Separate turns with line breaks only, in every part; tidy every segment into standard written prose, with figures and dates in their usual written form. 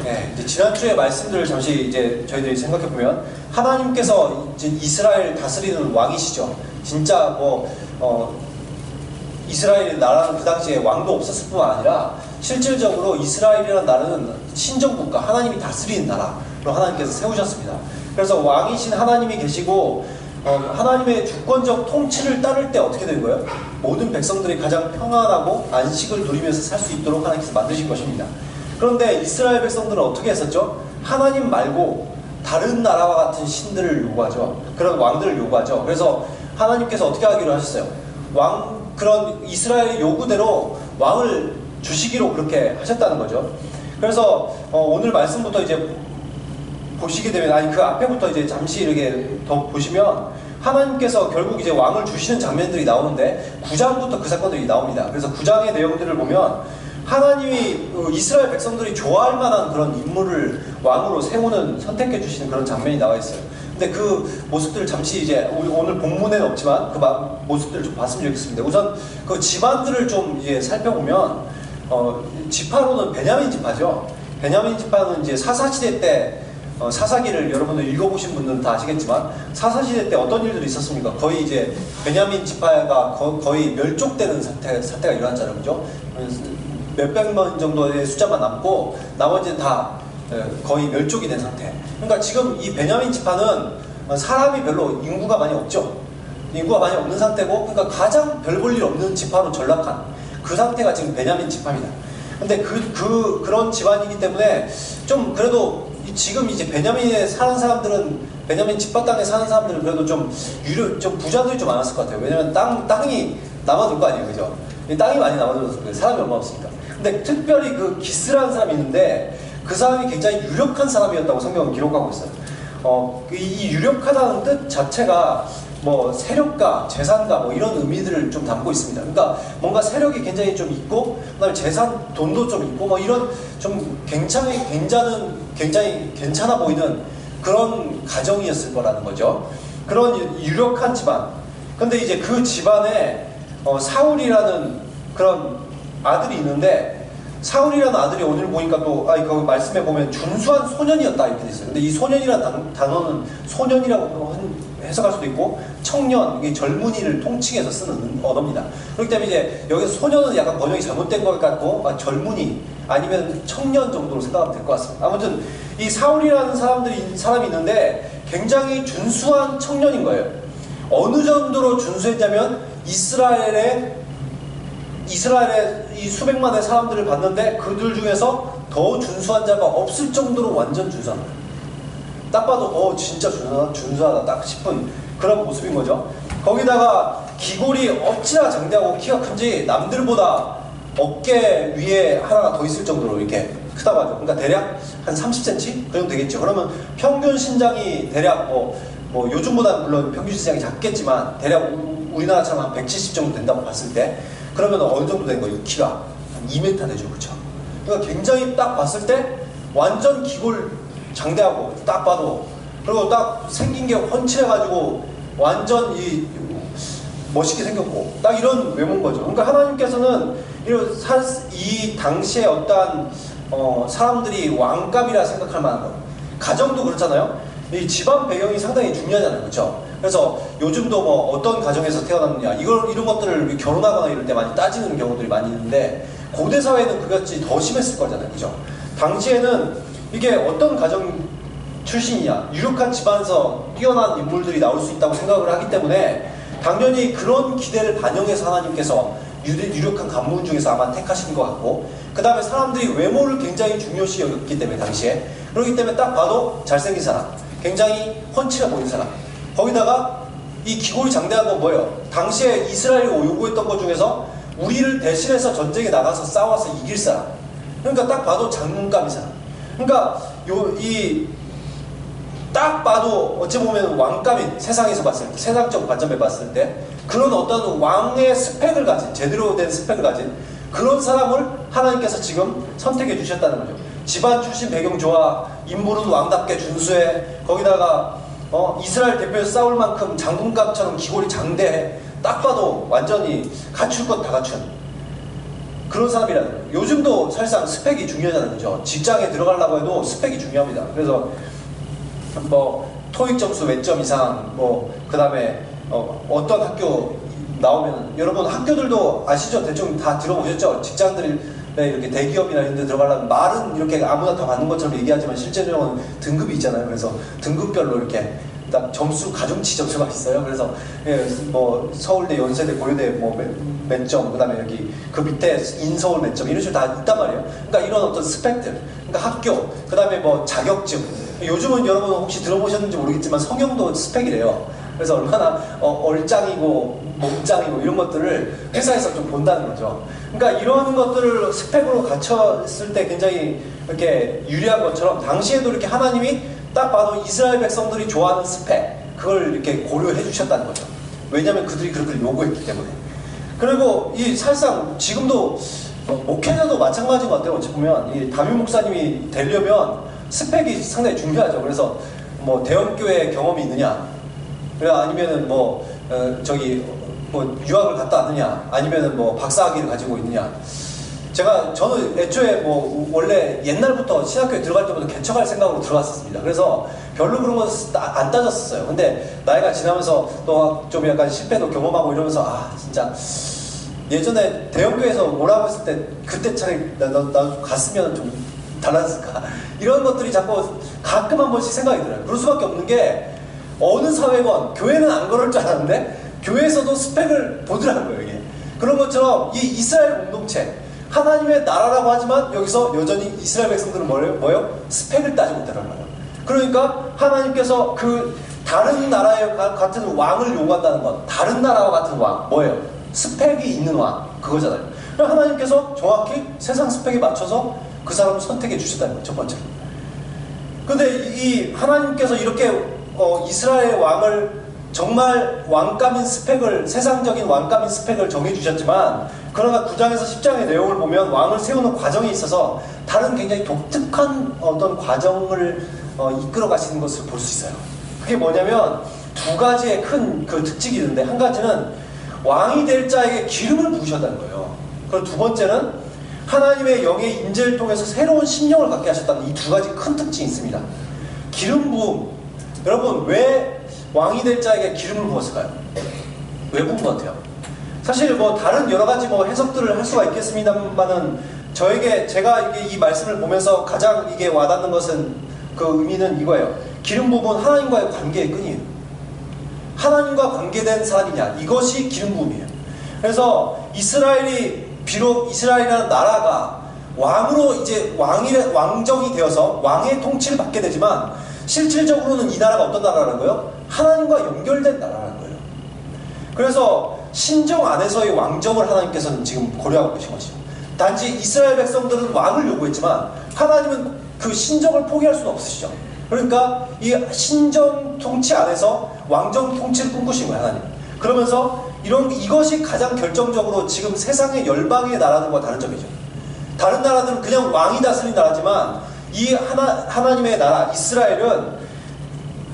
네, 이제 지난주에 말씀들을 잠시 이제 저희들이 생각해보면 하나님께서 이제 이스라엘 다스리는 왕이시죠. 진짜 이스라엘 나라는 그 당시에 왕도 없었을 뿐만 아니라 실질적으로 이스라엘이라는 나라는 신정국가, 하나님이 다스리는 나라로 하나님께서 세우셨습니다. 그래서 왕이신 하나님이 계시고 하나님의 주권적 통치를 따를 때 어떻게 된 거예요? 모든 백성들이 가장 평안하고 안식을 누리면서 살 수 있도록 하나님께서 만드신 것입니다. 그런데 이스라엘 백성들은 어떻게 했었죠? 하나님 말고 다른 나라와 같은 신들을 요구하죠. 그런 왕들을 요구하죠. 그래서 하나님께서 어떻게 하기로 하셨어요? 그런 이스라엘의 요구대로 왕을 주시기로 그렇게 하셨다는 거죠. 그래서 오늘 말씀부터 이제 보시게 되면, 그 앞에부터 이제 잠시 이렇게 더 보시면 하나님께서 결국 이제 왕을 주시는 장면들이 나오는데 9장부터 그 사건들이 나옵니다. 그래서 9장의 내용들을 보면 하나님이 이스라엘 백성들이 좋아할 만한 그런 인물을 왕으로 세우는, 선택해 주시는 그런 장면이 나와 있어요. 근데 그 모습들을 잠시 이제 오늘 본문에는 없지만 그 모습들을 좀 봤으면 좋겠습니다. 우선 그 집안들을 좀 이제 살펴보면 지파로는 베냐민 지파죠. 베냐민 지파는 이제 사사시대 때 사사기를 여러분들 읽어보신 분들은 다 아시겠지만 사사시대 때 어떤 일들이 있었습니까? 거의 이제 베냐민 지파가 거의 멸족되는 사태가 일어났잖아요. 그죠? 몇백만 정도의 숫자만 남고 나머지는 다 거의 멸족이 된 상태. 그러니까 지금 이 베냐민 지파는 사람이 별로 인구가 많이 없죠. 인구가 많이 없는 상태고, 그러니까 가장 별 볼 일 없는 지파로 전락한 그 상태가 지금 베냐민 지파입니다. 근데 그런 집안이기 때문에 좀 그래도 지금 이제 베냐민에 사는 사람들은, 베냐민 지파 땅에 사는 사람들은 그래도 좀 부자들이 좀 많았을 것 같아요. 왜냐면 땅이 남아돌 거 아니에요. 그죠? 땅이 많이 남아돌었을 거예요. 사람이 얼마 없으니까. 근데 특별히 그 기스라는 사람이 있는데 그 사람이 굉장히 유력한 사람이었다고 성경은 기록하고 있어요. 이 유력하다는 뜻 자체가 뭐 세력가, 재산가 뭐 이런 의미들을 좀 담고 있습니다. 그러니까 뭔가 세력이 굉장히 좀 있고, 그다음에 재산, 돈도 좀 있고, 뭐 이런 좀 굉장히 괜찮아 보이는 그런 가정이었을 거라는 거죠. 그런 유력한 집안. 근데 이제 그 집안에 사울이라는 그런 아들이 있는데, 사울이라는 아들이 오늘 보니까 또 그 말씀에 보면 준수한 소년이었다 이렇게 돼 있어요. 근데 이 소년이라는 단어는 소년이라고 해석할 수도 있고 청년, 이게 젊은이를 통칭해서 쓰는 언어입니다. 그렇기 때문에 이제 여기서 소년은 약간 번역이 잘못된 것 같고 젊은이 아니면 청년 정도로 생각하면 될 것 같습니다. 아무튼 이 사울이라는 사람이 있는데 굉장히 준수한 청년인 거예요. 어느 정도로 준수했냐면 이스라엘의 이 수백만의 사람들을 봤는데 그들 중에서 더 준수한 자가 없을 정도로 완전 준수한 거예요. 딱 봐도 진짜 준수하다 딱 싶은 그런 모습인 거죠. 거기다가 기골이 어찌나 장대하고 키가 큰지 남들보다 어깨 위에 하나가 더 있을 정도로 이렇게 크다고 하죠. 그러니까 대략 한 30cm? 그 정도 되겠죠. 그러면 평균 신장이 대략 요즘보다는 물론 평균 신장이 작겠지만 대략 우리나라처럼 한 170 정도 된다고 봤을 때, 그러면 어느 정도 된 거예요? 키가 한 2m 되죠. 그쵸? 그러니까 굉장히 딱 봤을 때 완전 기골 장대하고 딱 봐도, 그리고 딱 생긴 게 훤칠해가지고 완전 멋있게 생겼고 딱 이런 외모인 거죠. 그러니까 하나님께서는 이 당시에 어떠한 사람들이 왕감이라 생각할 만한 것, 가정도 그렇잖아요. 이 집안 배경이 상당히 중요하잖아요. 그렇죠? 그래서 요즘도 뭐 어떤 가정에서 태어났느냐 이런 것들을 결혼하거나 이럴 때 많이 따지는 경우들이 많이 있는데, 고대 사회는 그것이 더 심했을 거잖아요. 그죠? 당시에는 이게 어떤 가정 출신이냐, 유력한 집안에서 뛰어난 인물들이 나올 수 있다고 생각을 하기 때문에 당연히 그런 기대를 반영해서 하나님께서 유력한 가문 중에서 아마 택하신 것 같고, 그 다음에 사람들이 외모를 굉장히 중요시 여겼기 때문에 당시에, 그렇기 때문에 딱 봐도 잘생긴 사람, 굉장히 훤칠해 보이는 사람, 거기다가 이 기골이 장대한 건 뭐예요? 당시에 이스라엘이 요구했던 것 중에서 우리를 대신해서 전쟁에 나가서 싸워서 이길 사람, 그러니까 딱 봐도 장군감인 사람, 그러니까 딱 봐도 어찌 보면 왕감인, 세상에서 봤을 때, 세상적 관점에 봤을 때 그런 어떤 왕의 스펙을 가진, 제대로 된 스펙을 가진 그런 사람을 하나님께서 지금 선택해 주셨다는 거죠. 집안 출신 배경 좋아, 인물은 왕답게 준수해, 거기다가 이스라엘 대표에서 싸울 만큼 장군감처럼 기골이 장대해, 딱 봐도 완전히 갖출 것 다 갖춘 그런 사람이라는 거예요. 요즘도 사실상 스펙이 중요하잖아요. 그죠? 직장에 들어가려고 해도 스펙이 중요합니다. 그래서 뭐 토익 점수 몇 점 이상, 뭐 그 다음에 어떤 학교 나오면, 여러분 학교들도 아시죠? 대충 다 들어보셨죠? 직장들이 이렇게 대기업이나 이런 데 들어가려면 말은 이렇게 아무나 다 받는 것처럼 얘기하지만 실제로는 등급이 있잖아요. 그래서 등급별로 이렇게 딱 점수, 가중치 점수가 있어요. 그래서 뭐 서울대, 연세대, 고려대 뭐 몇 점, 그 다음에 여기 그 밑에 인서울 몇 점, 이런 식으로 다 있단 말이에요. 그러니까 이런 어떤 스펙들, 그러니까 학교, 그 다음에 뭐 자격증. 요즘은 여러분 혹시 들어보셨는지 모르겠지만 성형도 스펙이래요. 그래서 얼마나 얼짱이고 몸짱이고 이런 것들을 회사에서 좀 본다는 거죠. 그러니까 이런 것들을 스펙으로 갖췄을 때 굉장히 이렇게 유리한 것처럼, 당시에도 이렇게 하나님이 딱 봐도 이스라엘 백성들이 좋아하는 스펙, 그걸 이렇게 고려해 주셨다는 거죠. 왜냐하면 그들이 그렇게 요구했기 때문에. 그리고 이 사실상 지금도 목회자도 마찬가지인 것 같아요. 어찌 보면 이 담임 목사님이 되려면 스펙이 상당히 중요하죠. 그래서 뭐 대형교회 경험이 있느냐, 아니면은 뭐 뭐 유학을 갔다 왔느냐, 아니면은 뭐 박사학위를 가지고 있느냐. 저는 애초에 뭐 원래 옛날부터 신학교에 들어갈 때부터 개척할 생각으로 들어갔었습니다. 그래서 별로 그런 거 안 따졌었어요. 근데 나이가 지나면서 또 좀 약간 실패도 경험하고 이러면서, 아 진짜 예전에 대형교회에서 오라고 했을 때 그때 차라리 나 갔으면 좀 달랐을까, 이런 것들이 자꾸 가끔 한 번씩 생각이 들어요. 그럴 수밖에 없는 게, 어느 사회건, 교회는 안 그럴 줄 알았는데 교회에서도 스펙을 보더라는 거예요. 이게 그런 것처럼 이 이스라엘 공동체, 하나님의 나라라고 하지만 여기서 여전히 이스라엘 백성들은 뭐예요? 스펙을 따지고 있다는 거예요. 그러니까 하나님께서 그 다른 나라에 같은 왕을 요구한다는 건, 다른 나라와 같은 왕, 뭐예요? 스펙이 있는 왕, 그거잖아요. 그럼 하나님께서 정확히 세상 스펙에 맞춰서 그 사람을 선택해 주셨다는 거예요. 첫 번째로. 근데 이 하나님께서 이렇게 이스라엘 왕을 정말 왕감인 스펙을, 세상적인 왕감인 스펙을 정해주셨지만, 그러나 9장에서 10장의 내용을 보면 왕을 세우는 과정에 있어서 다른 굉장히 독특한 어떤 과정을 이끌어 가시는 것을 볼 수 있어요. 그게 뭐냐면 두 가지의 큰 그 특징이 있는데, 한 가지는 왕이 될 자에게 기름을 부으셨다는 거예요. 그리고 두 번째는 하나님의 영의 임재를 통해서 새로운 심령을 갖게 하셨다는 이 두 가지 큰 특징이 있습니다. 기름 부음. 여러분, 왜 왕이 될 자에게 기름을 부었을까요? 왜 부은 것 같아요? 사실 뭐 다른 여러 가지 뭐 해석들을 할 수가 있겠습니다만은, 제가 이 말씀을 보면서 가장 이게 와닿는 것은, 그 의미는 이거예요. 기름 부음은 하나님과의 관계의 끈이에요. 하나님과 관계된 사람이냐, 이것이 기름 부음이에요. 그래서 비록 이스라엘이라는 나라가 왕으로 이제 왕정이 되어서 왕의 통치를 받게 되지만, 실질적으로는 이 나라가 어떤 나라라는 거예요? 하나님과 연결된 나라라는 거예요. 그래서 신정 안에서의 왕정을 하나님께서는 지금 고려하고 계신 것이죠. 단지 이스라엘 백성들은 왕을 요구했지만 하나님은 그 신정을 포기할 수는 없으시죠. 그러니까 이 신정 통치 안에서 왕정 통치를 꿈꾸신 거예요, 하나님. 그러면서 이것이 가장 결정적으로 지금 세상의 열방의 나라들과 다른 점이죠. 다른 나라들은 그냥 왕이 다스린 나라지만, 이 하나님의 나라 이스라엘은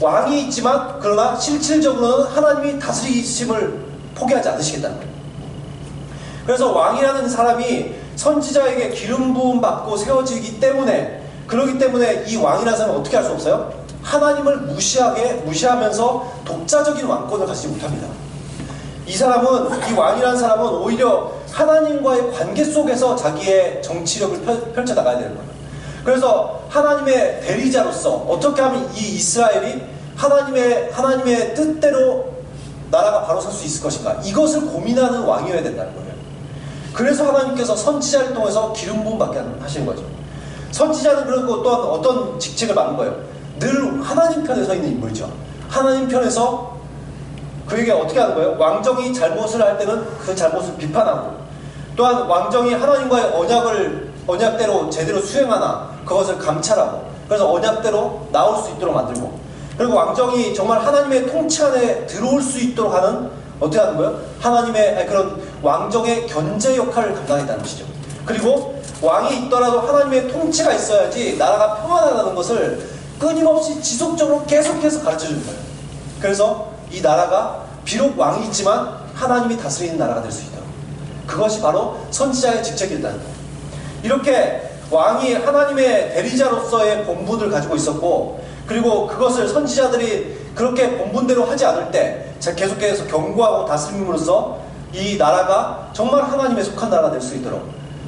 왕이 있지만, 그러나 실질적으로는 하나님이 다스리심을 포기하지 않으시겠다는 거예요. 그래서 왕이라는 사람이 선지자에게 기름 부음 받고 세워지기 때문에, 그렇기 때문에 이 왕이라는 사람은 어떻게 할 수 없어요? 하나님을 무시하면서 독자적인 왕권을 가지지 못합니다. 이 왕이라는 사람은 오히려 하나님과의 관계 속에서 자기의 정치력을 펼쳐나가야 되는 거예요. 그래서 하나님의 대리자로서 어떻게 하면 이 이스라엘이 하나님의 뜻대로 나라가 바로 설 수 있을 것인가, 이것을 고민하는 왕이어야 된다는 거예요. 그래서 하나님께서 선지자를 통해서 기름 부음 받게 하시는 거죠. 선지자는 그리고 또한 어떤 직책을 받는 거예요? 늘 하나님 편에 서 있는 인물이죠. 하나님 편에서 그에게 어떻게 하는 거예요? 왕정이 잘못을 할 때는 그 잘못을 비판하고, 또한 왕정이 하나님과의 언약대로 제대로 수행하나 그것을 감찰하고, 그래서 언약대로 나올 수 있도록 만들고, 그리고 왕정이 정말 하나님의 통치 안에 들어올 수 있도록 하는, 어떻게 하는 거예요? 하나님의 그런 왕정의 견제 역할을 감당했다는 것이죠. 그리고 왕이 있더라도 하나님의 통치가 있어야지 나라가 평안하다는 것을 끊임없이 지속적으로 계속해서 가르쳐주는 거예요. 그래서 이 나라가 비록 왕이 있지만 하나님이 다스리는 나라가 될 수 있다. 그것이 바로 선지자의 직책이었다는 거예요. 이렇게 왕이 하나님의 대리자로서의 본분을 가지고 있었고, 그리고 그것을 선지자들이 그렇게 본분대로 하지 않을 때 계속해서 경고하고 다스림으로써 이 나라가 정말 하나님에 속한 나라가 될 수 있도록.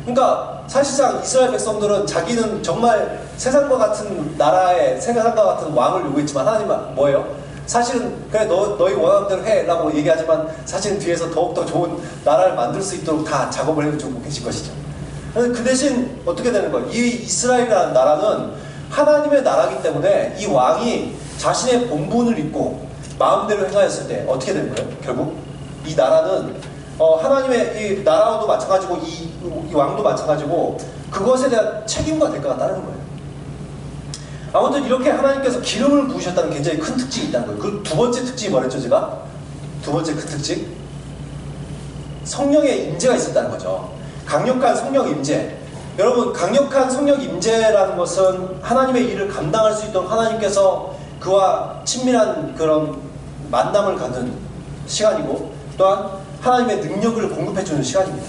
그러니까 사실상 이스라엘 백성들은 자기는 정말 세상과 같은 나라에 세상과 같은 왕을 요구했지만 하나님은 뭐예요? 사실은 그래 너희 원하는 대로 해 라고 얘기하지만 사실은 뒤에서 더욱더 좋은 나라를 만들 수 있도록 다 작업을 해주고 계실 것이죠. 그 대신 어떻게 되는 거예요? 이 이스라엘이라는 나라는 하나님의 나라이기 때문에 이 왕이 자신의 본분을 잊고 마음대로 행하였을 때 어떻게 되는 거예요? 결국 이 나라는 하나님의 이 나라도 마찬가지고 이 왕도 마찬가지고 그것에 대한 책임과 대가가 따르는 거예요. 아무튼 이렇게 하나님께서 기름을 부으셨다는 굉장히 큰 특징이 있다는 거예요. 그 두 번째 특징이 뭐랬죠, 제가? 두 번째 큰 특징? 성령의 임재가 있었다는 거죠. 강력한 성령 임재. 여러분, 강력한 성령 임재라는 것은 하나님의 일을 감당할 수 있도록 하나님께서 그와 친밀한 그런 만남을 갖는 시간이고, 또한 하나님의 능력을 공급해주는 시간입니다.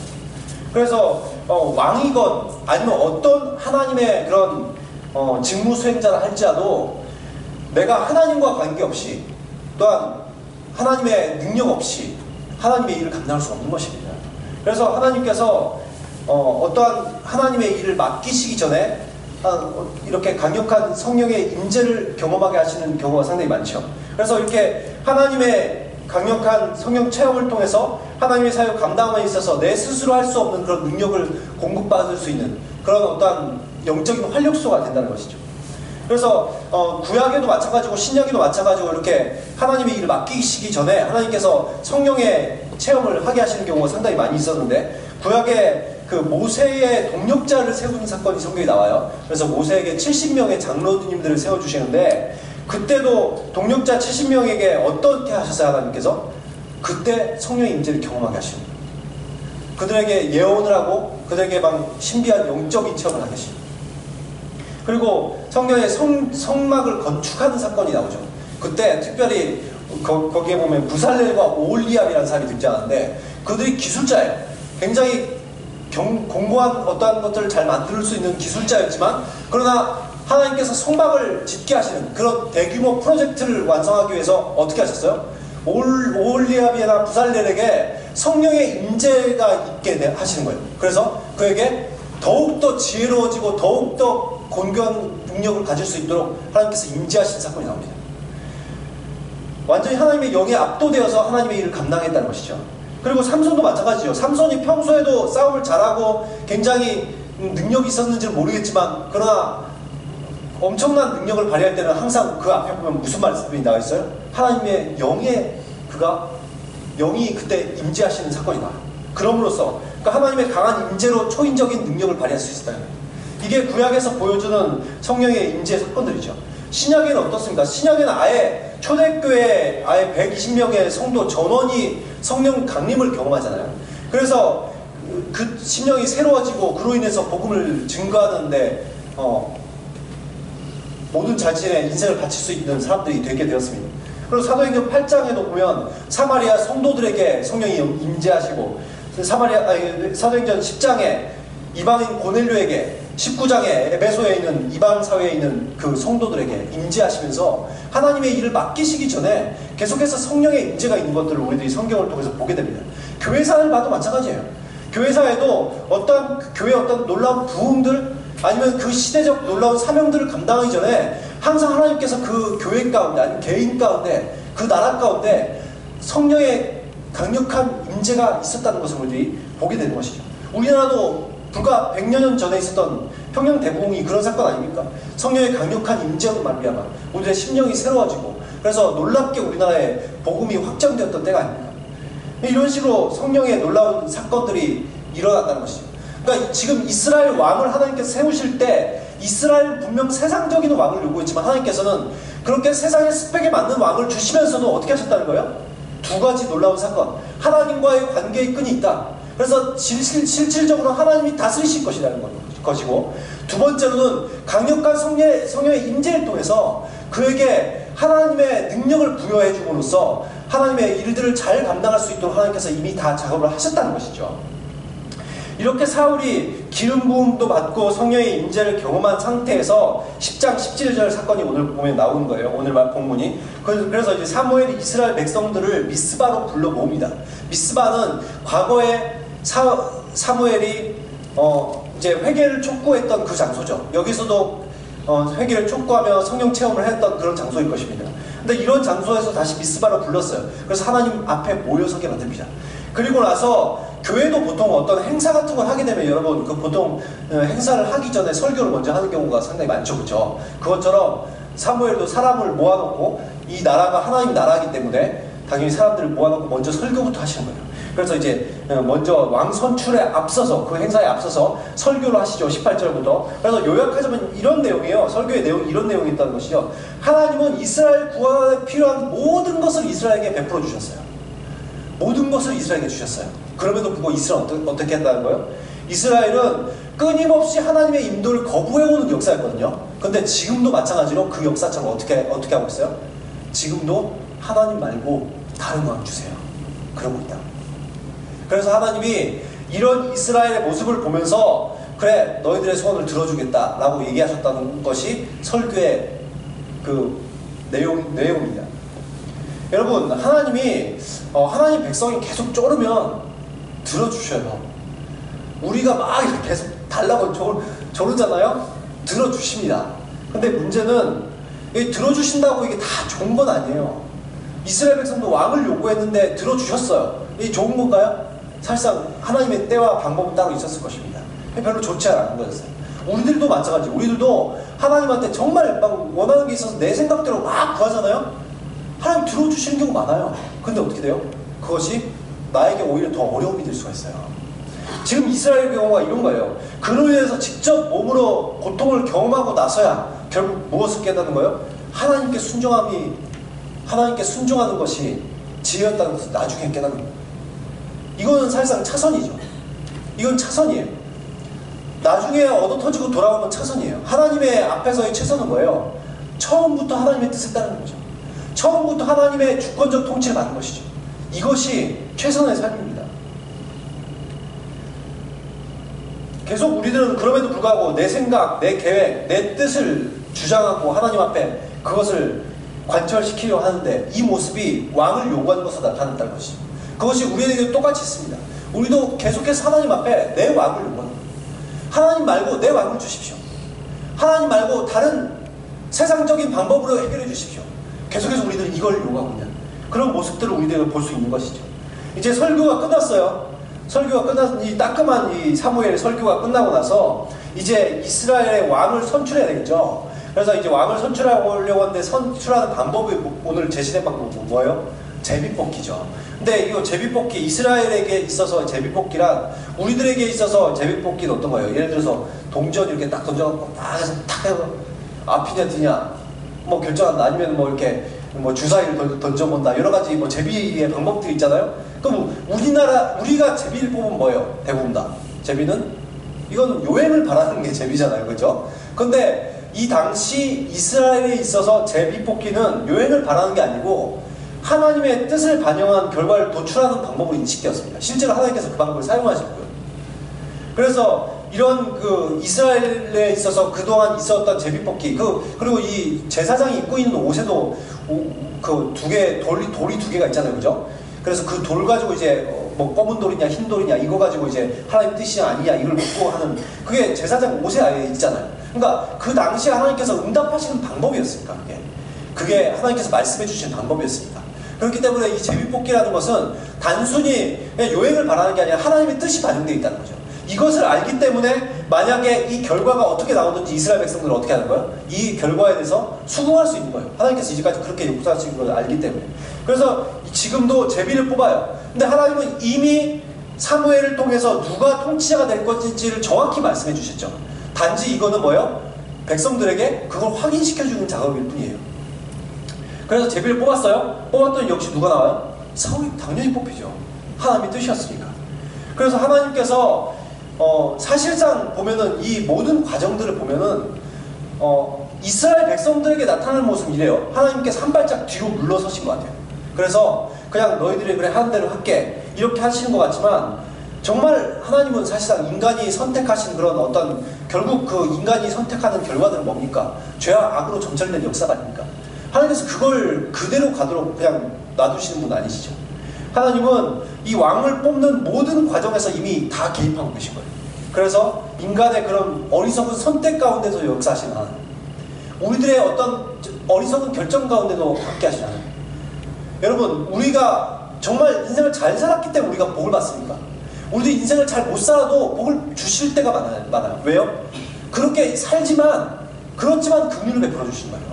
그래서 왕이건 아니면 어떤 하나님의 그런 직무 수행자를 할지라도 내가 하나님과 관계없이, 또한 하나님의 능력 없이 하나님의 일을 감당할 수 없는 것입니다. 그래서 하나님께서 어떠한 하나님의 일을 맡기시기 전에 이렇게 강력한 성령의 임재를 경험하게 하시는 경우가 상당히 많죠. 그래서 이렇게 하나님의 강력한 성령 체험을 통해서 하나님의 사역 감당함에 있어서 내 스스로 할 수 없는 그런 능력을 공급받을 수 있는 그런 어떠한 영적인 활력소가 된다는 것이죠. 그래서 구약에도 마찬가지고 신약에도 마찬가지고 이렇게 하나님의 일을 맡기시기 전에 하나님께서 성령의 체험을 하게 하시는 경우가 상당히 많이 있었는데, 구약에 그 모세의 동력자를 세우는 사건이 성경에 나와요. 그래서 모세에게 70명의 장로님들을 세워주시는데, 그때도 동력자 70명에게 어떻게 하셨어요? 하나님께서 그때 성령의 임재를 경험하게 하십니다. 그들에게 예언을 하고 그들에게 막 신비한 영적인 체험을 하게 하십니다. 그리고 성경에 성막을 건축하는 사건이 나오죠. 그때 특별히 거기에 보면 부살렐과 오홀리압이라는 사람이 등장하는데, 그들이 기술자예요. 굉장히 공고한 어떠한 것들을 잘 만들 수 있는 기술자였지만, 그러나 하나님께서 성막을 짓게 하시는 그런 대규모 프로젝트를 완성하기 위해서 어떻게 하셨어요? 오홀리압이나 부살렐에게 성령의 임재가 있게 하시는 거예요. 그래서 그에게 더욱더 지혜로워지고 더욱더 곤고한 능력을 가질 수 있도록 하나님께서 임재하신 사건이 나옵니다. 완전히 하나님의 영에 압도되어서 하나님의 일을 감당했다는 것이죠. 그리고 삼손도 마찬가지죠. 삼손이 평소에도 싸움을 잘하고 굉장히 능력이 있었는지는 모르겠지만, 그러나 엄청난 능력을 발휘할 때는 항상 그 앞에 보면 무슨 말씀이 나와 있어요? 하나님의 영이 그때 임재하시는 사건이 나와요. 그럼으로써 그러니까 하나님의 강한 임재로 초인적인 능력을 발휘할 수 있었다는 거예요. 이게 구약에서 보여주는 성령의 임재 사건들이죠. 신약에는 어떻습니까? 신약에는 아예 초대교회 아예 120명의 성도 전원이 성령 강림을 경험하잖아요. 그래서 그 심령이 새로워지고 그로 인해서 복음을 증거하는데 모든 자신의 인생을 바칠 수 있는 사람들이 되게 되었습니다. 그리고 사도행전 8장에도 보면 사마리아 성도들에게 성령이 임재하시고, 사도행전 10장에 이방인 고넬료에게, 19장에 에베소에 있는 이방 사회에 있는 그 성도들에게 임재하시면서 하나님의 일을 맡기시기 전에 계속해서 성령의 임재가 있는 것들을 우리들이 성경을 통해서 보게 됩니다. 교회사를 봐도 마찬가지예요. 교회사에도 교회의 어떤 놀라운 부흥들, 아니면 그 시대적 놀라운 사명들을 감당하기 전에 항상 하나님께서 그 교회 가운데, 아니면 개인 가운데, 그 나라 가운데 성령의 강력한 임재가 있었다는 것을 우리들이 보게 되는 것이죠. 우리나라도 불과 100여 년 전에 있었던 평양대부흥이 그런 사건 아닙니까? 성령의 강력한 임재로 말미암아 우리의 심령이 새로워지고, 그래서 놀랍게 우리나라에 복음이 확장되었던 때가 아닙니까? 이런 식으로 성령의 놀라운 사건들이 일어났다는 것이죠. 그러니까 지금 이스라엘 왕을 하나님께서 세우실 때 이스라엘 분명 세상적인 왕을 요구했지만, 하나님께서는 그렇게 세상의 스펙에 맞는 왕을 주시면서도 어떻게 하셨다는 거예요? 두 가지 놀라운 사건. 하나님과의 관계의 끈이 있다. 그래서 실질적으로 하나님이 다스리실 것이라는 것이고, 두 번째로는 강력한 성령의 임재를 통해서 그에게 하나님의 능력을 부여해 줌으로써 하나님의 일들을 잘 감당할 수 있도록 하나님께서 이미 다 작업을 하셨다는 것이죠. 이렇게 사울이 기름 부음도 받고 성령의 임재를 경험한 상태에서 10장 17절 사건이 오늘 보면 나오는 거예요. 오늘 본문이. 그래서 이제 사무엘이 이스라엘 백성들을 미스바로 불러 모읍니다. 미스바는 과거에 사무엘이 이제 회개를 촉구했던 그 장소죠. 여기서도 회개를 촉구하며 성령 체험을 했던 그런 장소일 것입니다. 근데 이런 장소에서 다시 미스바로 불렀어요. 그래서 하나님 앞에 모여서게 만듭니다. 그리고 나서 교회도 보통 어떤 행사 같은 걸 하게 되면 여러분 그 보통 행사를 하기 전에 설교를 먼저 하는 경우가 상당히 많죠. 그렇죠? 그것처럼 사무엘도 사람을 모아놓고 이 나라가 하나님 나라이기 때문에 당연히 사람들을 모아놓고 먼저 설교부터 하시는 거예요. 그래서 이제 먼저 왕 선출에 앞서서 그 행사에 앞서서 설교를 하시죠. 18절부터. 그래서 요약하자면 이런 내용이에요. 설교의 내용이 이런 내용이 있다는 것이죠. 하나님은 이스라엘 구원에 필요한 모든 것을 이스라엘에게 베풀어 주셨어요. 모든 것을 이스라엘에게 주셨어요. 그럼에도 불구하고 이스라엘은 어떻게 했다는 거예요? 이스라엘은 끊임없이 하나님의 인도를 거부해오는 역사였거든요. 근데 지금도 마찬가지로 그 역사처럼 어떻게 하고 있어요? 지금도 하나님 말고 다른 왕 주세요. 그러고 있다. 그래서 하나님이 이런 이스라엘의 모습을 보면서 그래 너희들의 소원을 들어주겠다라고 얘기하셨다는 것이 설교의 그 내용입니다. 여러분 하나님이 하나님 백성이 계속 쪼르면 들어주셔요. 우리가 막 이렇게 계속 달라고 조르잖아요. 들어주십니다. 근데 문제는 들어주신다고 이게 다 좋은 건 아니에요. 이스라엘 백성도 왕을 요구했는데 들어주셨어요. 이게 좋은 건가요? 사실상 하나님의 때와 방법은 따로 있었을 것입니다. 별로 좋지 않은 거였어요. 우리들도 마찬가지. 우리들도 하나님한테 정말 막 원하는 게 있어서 내 생각대로 막 구하잖아요. 하나님 들어주시는 경우 많아요. 근데 어떻게 돼요? 그것이 나에게 오히려 더 어려움이 될 수가 있어요. 지금 이스라엘 경우가 이런 거예요. 그로 인해서 직접 몸으로 고통을 경험하고 나서야 결국 무엇을 깨닫는 거예요? 하나님께 순종하는 것이 지혜였다는 것을 나중에 깨닫는 거예요. 이거는 사실상 차선이죠. 이건 차선이에요. 나중에 얻어터지고 돌아오면 차선이에요. 하나님의 앞에서의 최선은 뭐예요? 처음부터 하나님의 뜻을 따르는 거죠. 처음부터 하나님의 주권적 통치를 받는 것이죠. 이것이 최선의 삶입니다. 계속 우리들은 그럼에도 불구하고 내 생각, 내 계획, 내 뜻을 주장하고 하나님 앞에 그것을 관철시키려 하는데 이 모습이 왕을 요구하는 것으로 나타났다는 것이죠. 그것이 우리에게도 똑같이 있습니다. 우리도 계속해서 하나님 앞에 내 왕을 요구하는 거예요. 하나님 말고 내 왕을 주십시오. 하나님 말고 다른 세상적인 방법으로 해결해 주십시오. 계속해서 우리들은 이걸 요구하고 있는 그런 모습들을 우리들은 볼 수 있는 것이죠. 이제 설교가 끝났어요. 설교가 끝난 이 따끔한 이 사무엘의 설교가 끝나고 나서 이제 이스라엘의 왕을 선출해야 되겠죠. 그래서 이제 왕을 선출하려고 하는데 선출하는 방법이 오늘 제시된 방법은 뭐예요? 제비뽑기죠. 근데 이거 제비뽑기, 이스라엘에게 있어서 제비뽑기란 우리들에게 있어서 제비뽑기는 어떤 거예요? 예를 들어서 동전 이렇게 딱 던져갖고 딱 해서 탁 해서 앞이냐 뒤냐 뭐 결정한다. 아니면 뭐 이렇게 뭐 주사위를 던져본다. 여러 가지 뭐 제비의 방법들이 있잖아요. 그럼 우리가 제비를 뽑으면 뭐예요? 대부분 다. 제비는 이건 요행을 바라는 게 제비잖아요. 그죠? 근데 이 당시 이스라엘에 있어서 제비 뽑기는 요행을 바라는 게 아니고 하나님의 뜻을 반영한 결과를 도출하는 방법으로 인식되었습니다. 실제로 하나님께서 그 방법을 사용하셨고요. 그래서 이런 그 이스라엘에 있어서 그동안 있었던 제비뽑기 그리고 이 제사장이 입고 있는 옷에도 그 돌이 두 개가 있잖아요. 그죠? 그래서 그 돌 가지고 이제 뭐 검은 돌이냐 흰 돌이냐 이거 가지고 이제 하나님 뜻이냐 아니냐 이걸 묻고 하는 그게 제사장 옷에 아예 있잖아요. 그러니까 그 당시에 하나님께서 응답하시는 방법이었으니까 그게 하나님께서 말씀해 주신 방법이었으니까 그렇기 때문에 이 제비뽑기라는 것은 단순히 그냥 요행을 바라는 게 아니라 하나님의 뜻이 반영되어 있다는 거죠. 이것을 알기 때문에 만약에 이 결과가 어떻게 나오든지 이스라엘 백성들은 어떻게 하는 거예요? 이 결과에 대해서 수긍할 수 있는 거예요. 하나님께서 이제까지 그렇게 역사하신 걸 알기 때문에. 그래서 지금도 제비를 뽑아요. 근데 하나님은 이미 사무엘을 통해서 누가 통치자가 될 것인지를 정확히 말씀해 주셨죠. 단지 이거는 뭐예요? 백성들에게 그걸 확인시켜주는 작업일 뿐이에요. 그래서 제비를 뽑았어요. 뽑았더니 역시 누가 나와요? 사울이 당연히 뽑히죠. 하나님의 뜻이었으니까. 그래서 하나님께서 사실상 보면은 이 모든 과정들을 보면은 이스라엘 백성들에게 나타나는 모습은 이래요. 하나님께서 한 발짝 뒤로 물러서신 것 같아요. 그래서 그냥 너희들이 그래 하는 대로 할게 이렇게 하시는 것 같지만 정말 하나님은 사실상 인간이 선택하신 그런 어떤 결국 그 인간이 선택하는 결과들은 뭡니까? 죄와 악으로 점철된 역사가 아닙니까? 하나님께서 그걸 그대로 가도록 그냥 놔두시는 분 아니시죠? 하나님은 이 왕을 뽑는 모든 과정에서 이미 다 개입하고 계신 거예요. 그래서 인간의 그런 어리석은 선택 가운데서 역사하시는 하나님, 우리들의 어떤 어리석은 결정 가운데도 함께 하시는 하나님. 여러분, 우리가 정말 인생을 잘 살았기 때문에 우리가 복을 받습니까? 우리도 인생을 잘 못 살아도 복을 주실 때가 많아요. 왜요? 그렇게 살지만 그렇지만 긍휼을 베풀어 주시는 거예요.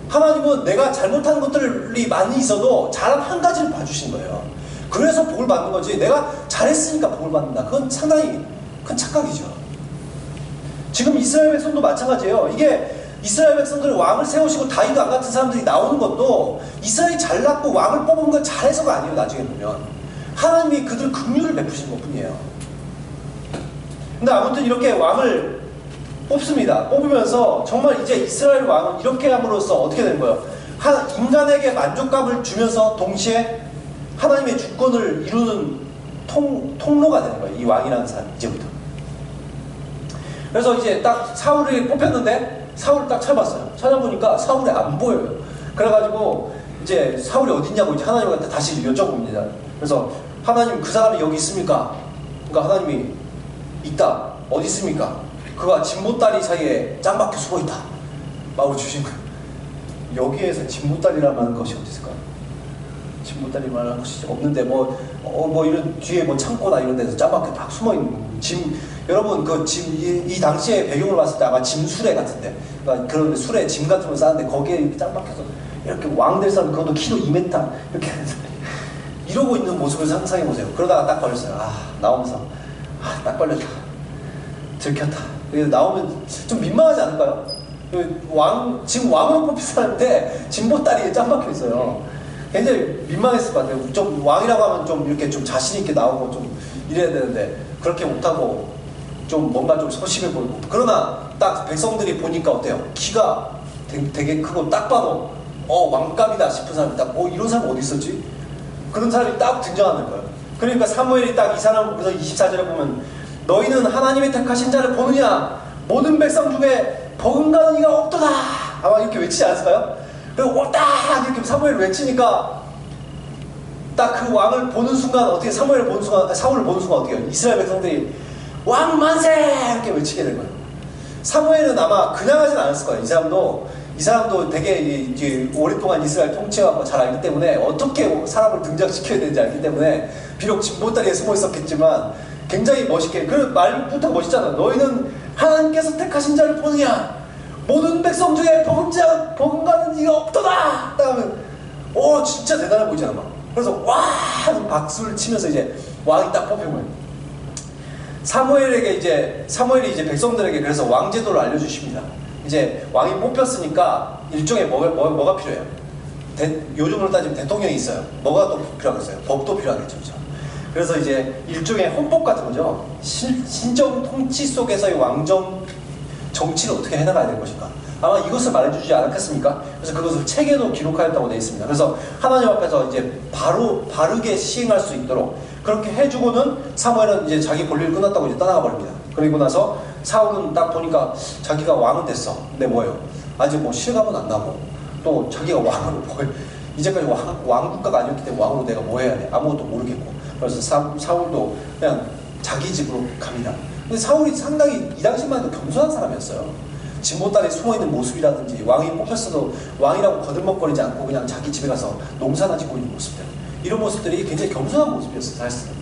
하나님은 내가 잘못한 것들이 많이 있어도 잘한 한 가지를 봐주신 거예요. 그래서 복을 받는 거지, 내가 잘했으니까 복을 받는다, 그건 상당히 큰 착각이죠. 지금 이스라엘 백성도 마찬가지예요. 이게 이스라엘 백성들이 왕을 세우시고 다윗 왕 같은 사람들이 나오는 것도 이스라엘이 잘났고 왕을 뽑은 건 잘해서가 아니에요. 나중에 보면 하나님이 그들 긍휼을 베푸신 것 뿐이에요. 근데 아무튼 이렇게 왕을 뽑습니다. 뽑으면서 정말 이제 이스라엘 왕은 이렇게 함으로써 어떻게 되는 거예요? 인간에게 만족감을 주면서 동시에 하나님의 주권을 이루는 통로가 되는 거예요. 이 왕이라는 사람이 이제부터. 그래서 이제 딱 사울이 뽑혔는데 사울을 딱 찾아봤어요. 찾아보니까 사울이 안 보여요. 그래가지고 이제 사울이 어딨냐고 이제 하나님한테 다시 여쭤봅니다. 그래서 하나님, 그 사람이 여기 있습니까? 그러니까 하나님이 있다. 어디 있습니까? 그가 진보다리 사이에 짱박혀 숨어있다. 마구 주신 거예요. 여기에서 진보다리라는 것이 어디 있을까요? 진보다리만한 것이 없는데 뭐 이런 뒤에 뭐 창고나 이런 데서 짱박혀 딱 숨어있는 짐. 여러분 그 짐, 이 당시에 배경을 봤을 때 아마 짐수레 같은데, 그러니까 그런 수레 짐 같은 걸 싸는데 거기에 이렇게 짱박혀서 이렇게 왕 될 사람, 그것도 키로 2m 이렇게 이러고 있는 모습을 상상해 보세요. 그러다가 딱 걸렸어요. 나오면서 딱 걸렸다. 들켰다. 나오면 좀 민망하지 않을까요? 지금 왕으로 뽑힌 사람인데 진보다리에 짱박혀 있어요. 굉장히 민망했을 것 같아요. 좀 왕이라고 하면 좀 이렇게 좀 자신 있게 나오고 좀 이래야 되는데 그렇게 못하고 좀 뭔가 좀 소심해 보이고. 그러나 딱 백성들이 보니까 어때요? 키가 되게 크고 딱 봐도 왕감이다 싶은 사람이 딱 이런 사람 어디 있었지? 그런 사람이 딱 등장하는 거예요. 그러니까 사무엘이 딱 이 사람, 그래서 24절에 보면 너희는 하나님의 택하신 자를 보느냐? 모든 백성 중에 버금가는 이가 없도다. 아마 이렇게 외치지 않았을까요? 그리고 딱 이렇게 사무엘을 외치니까 딱 그 왕을 보는 순간 어떻게 사울을 보는 순간 어떻게 해요? 이스라엘 백성들이 왕 만세! 이렇게 외치게 된 거예요. 사무엘은 아마 그냥 하진 않았을 거예요. 이 사람도 되게 이제 오랫동안 이스라엘 통치해왔고 잘 알기 때문에 어떻게 사람을 등장시켜야 되는지 알기 때문에 비록 진보다리에 숨어 있었겠지만 굉장히 멋있게, 그 말부터 멋있잖아. 너희는 하나님께서 택하신 자를 보느냐? 모든 백성 중에 버금가는 이가 없도다! 딱 하면 진짜 대단해 보이잖아. 막. 그래서 와! 박수를 치면서 이제 왕이 딱 뽑힌 거예요. 사무엘이 이제 백성들에게 그래서 왕제도를 알려주십니다. 이제 왕이 뽑혔으니까 일종의 뭐가 필요해요? 요즘으로 따지면 대통령이 있어요. 뭐가 또 필요하겠어요? 법도 필요하겠죠. 그렇죠? 그래서 이제 일종의 헌법 같은 거죠. 신정 통치 속에서의 왕정 정치를 어떻게 해나가야 될 것인가. 아마 이것을 말해주지 않았겠습니까? 그래서 그것을 책에도 기록하였다고 되어 있습니다. 그래서 하나님 앞에서 이제 바르게 시행할 수 있도록 그렇게 해주고는 사무엘은 이제 자기 볼일 끝났다고 이제 떠나가 버립니다. 그리고 나서 사울은 딱 보니까 자기가 왕은 됐어. 근데 뭐예요? 아직 뭐 실감은 안 나고 또 자기가 왕으로 이제까지 왕국가가 아니었기 때문에 왕으로 내가 뭐 해야 돼? 아무것도 모르겠고. 그래서 사울도 그냥 자기 집으로 갑니다. 근데 사울이 상당히 이 당시만 해도 겸손한 사람이었어요. 진보다리에 숨어있는 모습이라든지 왕이 뽑혔어도 왕이라고 거들먹거리지 않고 그냥 자기 집에 가서 농사나 짓고 있는 모습들, 이런 모습들이 굉장히 겸손한 모습이었어요. 사실은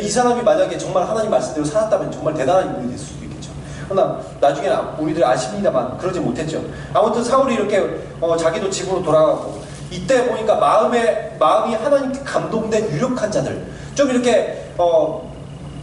이 사람이 만약에 정말 하나님 말씀대로 살았다면 정말 대단한 인물이 됐을 수도 있겠죠. 그러나 나중에 우리들이 아십니다만 그러지 못했죠. 아무튼 사울이 이렇게 자기도 집으로 돌아가고, 이때 보니까 마음이 하나님께 감동된 유력한 자들, 좀 이렇게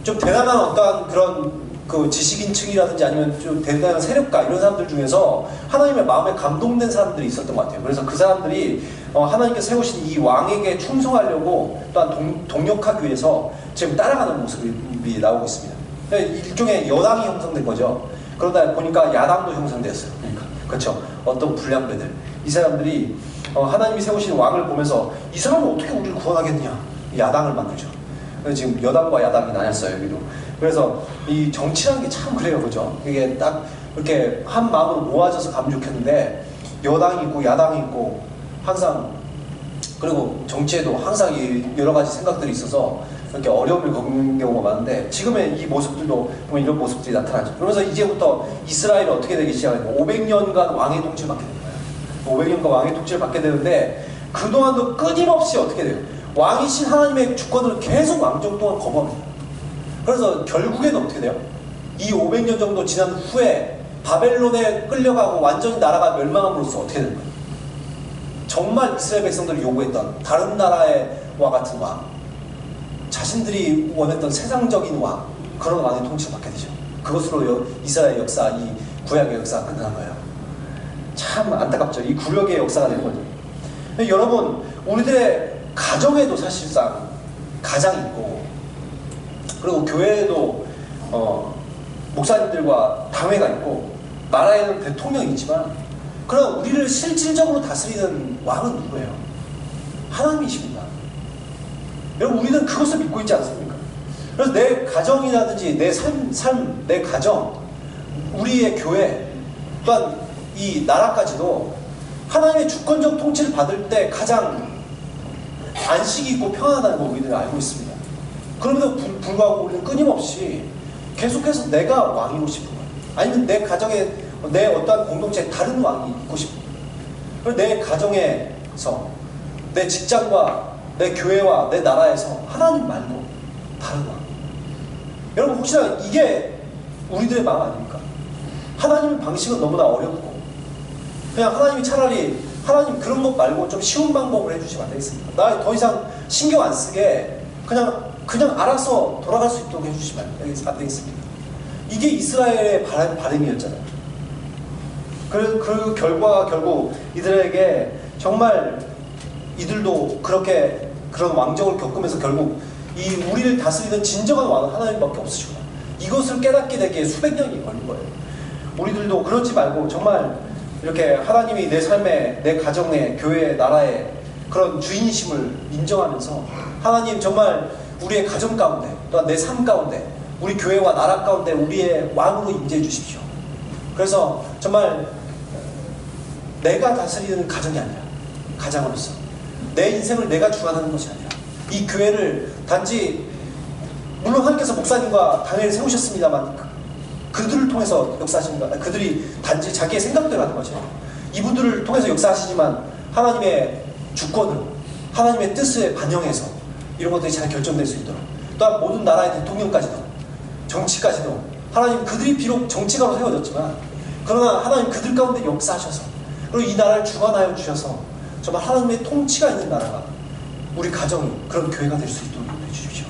좀 대단한 어떤 그런 그 지식인층이라든지 아니면 좀 대단한 세력가 이런 사람들 중에서 하나님의 마음에 감동된 사람들이 있었던 것 같아요. 그래서 그 사람들이 하나님께서 세우신 이 왕에게 충성하려고 또한 동력하기 위해서 지금 따라가는 모습이 나오고 있습니다. 일종의 여당이 형성된 거죠. 그러다 보니까 야당도 형성되었어요. 그러니까 그렇죠. 어떤 불량배들, 이 사람들이 하나님이 세우신 왕을 보면서 이 사람은 어떻게 우리를 구원하겠느냐, 야당을 만들죠. 지금 여당과 야당이 나뉘었어요, 여기도. 그래서 이 정치라는 게 참 그래요, 그죠? 이게 딱 이렇게 한 마음으로 모아져서 가면 좋겠는데, 여당이 있고 야당이 있고 항상, 그리고 정치에도 항상 여러 가지 생각들이 있어서 이렇게 어려움을 겪는 경우가 많은데, 지금의 이 모습들도 보면 이런 모습들이 나타나죠. 그러면서 이제부터 이스라엘은 어떻게 되기 시작해요? 500년간 왕의 통치를 받게 됩니다. 500년간 왕의 통치를 받게 되는데, 그동안도 끊임없이 어떻게 돼요? 왕이신 하나님의 주권을 계속 왕정 동안 거부합니다. 그래서 결국에는 어떻게 돼요? 이 500년 정도 지난 후에 바벨론에 끌려가고 완전히 나라가 멸망함으로써 어떻게 되는 거예요? 정말 이스라엘 백성들이 요구했던 다른 나라와 같은 왕, 자신들이 원했던 세상적인 왕, 그런 왕의 통치를 받게 되죠. 그것으로 이스라엘 역사, 이 구약의 역사가 끝나는 거예요. 참 안타깝죠. 이 굴욕의 역사가 되는 거죠. 여러분, 우리들의 가정에도 사실상 가장이 있고, 그리고 교회에도 목사님들과 당회가 있고, 나라에는 대통령이 있지만, 그럼 우리를 실질적으로 다스리는 왕은 누구예요? 하나님이십니다. 여러분, 우리는 그것을 믿고 있지 않습니까? 그래서 내 가정이라든지 내 삶, 내 가정, 우리의 교회, 또한 이 나라까지도 하나님의 주권적 통치를 받을 때 가장 안식이 있고 평안하다는 걸 우리들은 알고 있습니다. 그럼에도 불구하고 우리는 끊임없이 계속해서 내가 왕이고 싶은 거예요. 아니면 내 가정에, 내 어떠한 공동체에 다른 왕이 있고 싶은 거예요. 그리고 내 가정에서, 내 직장과 내 교회와 내 나라에서 하나님 말고 다른 왕. 여러분, 혹시나 이게 우리들의 마음 아닙니까? 하나님의 방식은 너무나 어렵고, 그냥 하나님이 차라리 하나님 그런 것 말고 좀 쉬운 방법을 해주시면 안 되겠습니까? 나 더 이상 신경 안 쓰게 그냥 알아서 돌아갈 수 있도록 해주시면 안 되겠습니까? 이게 이스라엘의 바람이었잖아요. 그 결과가 결국 이들에게 정말, 이들도 그렇게 그런 왕정을 겪으면서 결국 이 우리를 다스리는 진정한 왕은 하나님밖에 없으시구나, 이것을 깨닫게 되기에 수백 년이 걸린 거예요. 우리들도 그러지 말고 정말 이렇게 하나님이 내 삶에, 내 가정에, 교회에, 나라에 그런 주인이심을 인정하면서, 하나님 정말 우리의 가정 가운데, 또한 내 삶 가운데, 우리 교회와 나라 가운데 우리의 왕으로 임재해 주십시오. 그래서 정말 내가 다스리는 가정이 아니라, 가장으로서 내 인생을 내가 주관하는 것이 아니라, 이 교회를 단지, 물론 하나님께서 목사님과 당회를 세우셨습니다만 그들을 통해서 역사하십니다. 그들이 단지 자기의 생각대로 하는 거죠. 이분들을 통해서 역사하시지만 하나님의 주권을, 하나님의 뜻에 반영해서 이런 것들이 잘 결정될 수 있도록, 또한 모든 나라의 대통령까지도, 정치까지도, 하나님, 그들이 비록 정치가로 세워졌지만 그러나 하나님 그들 가운데 역사하셔서, 그리고 이 나라를 주관하여 주셔서 정말 하나님의 통치가 있는 나라가, 우리 가정이 그런 교회가 될 수 있도록 인도해 주십시오.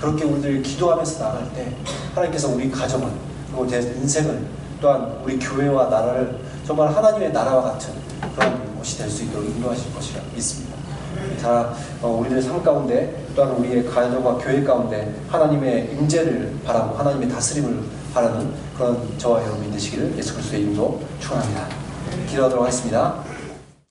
그렇게 우리들 기도하면서 나갈 때 하나님께서 우리 가정을, 그리고 내 인생을, 또한 우리 교회와 나라를 정말 하나님의 나라와 같은 그런 것이 될 수 있도록 인도하실 것이라 믿습니다. 자, 우리들의 삶 가운데, 또한 우리의 가정과 교회 가운데 하나님의 임재를 바라고 하나님의 다스림을 바라는 그런 저와 여러분이 되시기를 예수 그리스도의 이름으로 축원합니다. 기도하도록 하겠습니다.